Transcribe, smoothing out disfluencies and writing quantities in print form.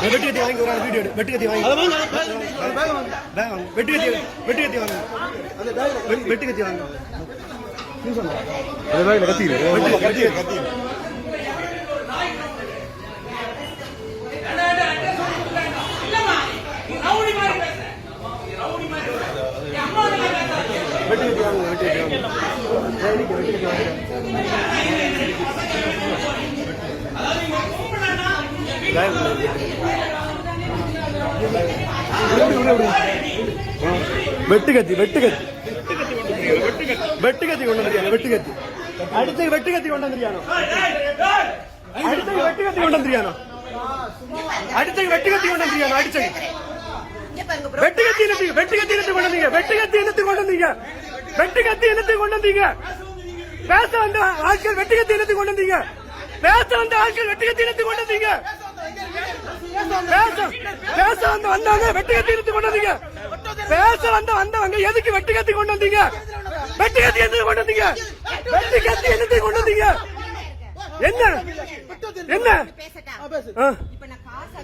வெட்டி கத்தி வாங்கி ஒரு வீடியோ எடு. வெட்டி கத்தி வாங்கி வெட்டி கத்தி வாங்க. வெட்டி கத்தி வாங்க. அது பேக்ல கத்தி வெட்டுகத்தி கொண்டு வந்திருக்கானோ வெட்டுகத்தி அடுத்து வெட்டுகத்தி கொண்டு வந்திருக்கானோ பேச வந்த ஆட்கள் வெட்டுகத்தி என்னத்தை கொண்டு வந்தீங்க பேச வந்த வந்தவங்க வெட்டுகத்தி எடுத்து கொண்டு வந்தீங்க பேச வந்தவங்க எதுக்கு வெட்டுகத்தி கொண்டு வந்தீங்க வெட்டுகத்தி என்னத்தை கொண்டு வந்தீங்க என்ன